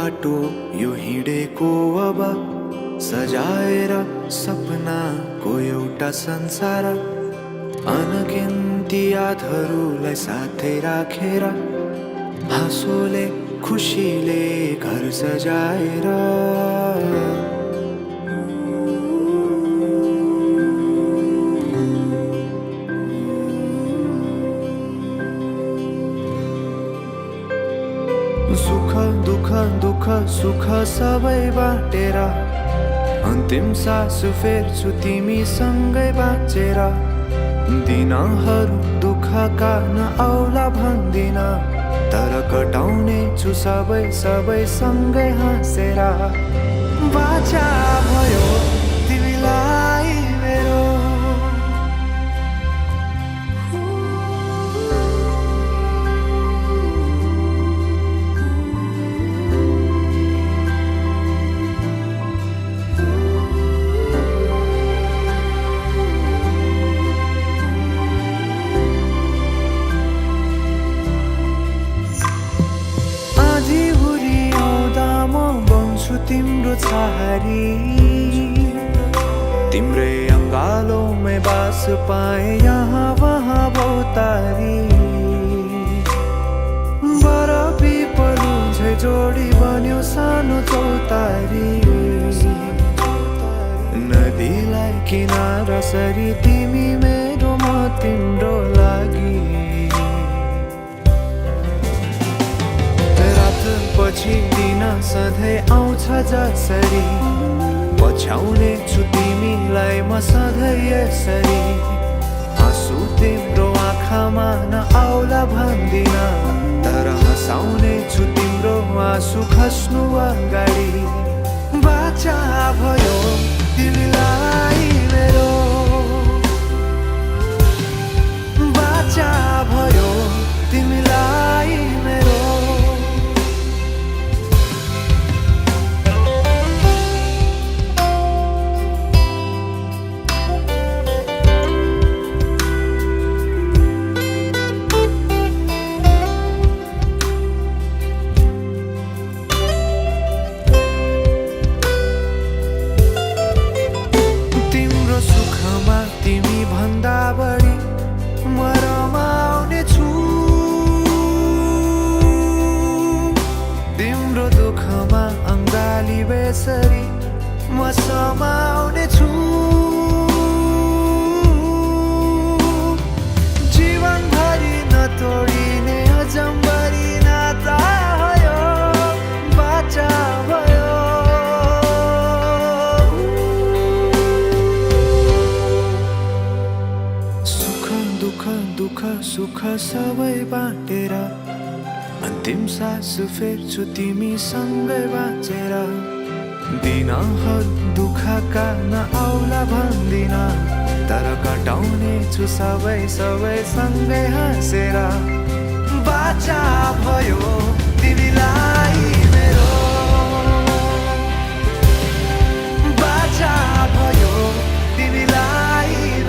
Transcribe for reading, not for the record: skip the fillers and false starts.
बाटो यो हिँडेको अब सजाएर सपनाको एउटा संसार अनगिन्ती यादहरूलाई साथै राखेर हाँसोले खुसीले घर सजाएर सुख दुःख दुःख सुख सबै बाटेर अन्तिम सास फेर्छु तिमीसँगै बाँचेर दिनहरू दुःखका नआउला भन्दिन तर कटाउने छु सबै सबै सँगै हाँसेर बाचा भयो तिमीलाई मेरो तिम्रो छहारी तिम्रै अङ्गालोमै बास पाए यहाँ वहाँ बहुतारी बरफी पलु झै जोडी बन्यो सानो चौतारी नदीलाई किनारा सरी तिमी मेरो म तिम्रो लागि पछि दिन सधैँ आउँछ जसरी पछ्याउने छु तिमीलाई म सधैँ यसरी आँसु तिम्रो आँखामा नआउला भन्दिन तर हँसाउने छु तिम्रो आँसु खस्नु अगाडि बाचा भयो तिमीलाई मेरो बाचा भयो तिमीलाई मेरो तिमी भन्दा बढी म रमाउने छु तिम्रो दुःखमा अङ्गाली बेसरी म समाउने छु जीवनभरि नतोडिने अजम्बरी नाता भयो बाचा भयो दुःख सुख सबै बाटेर अन्तिम सास फेर्छु तिमीसँगै बाँचेर दिनहरू दुःखका नआउला भन्दिन तर कटाउने छु सबै सबै सँगै हाँसेर बाचा भयो तिमीलाई मेरो बाचा भयो तिमीलाई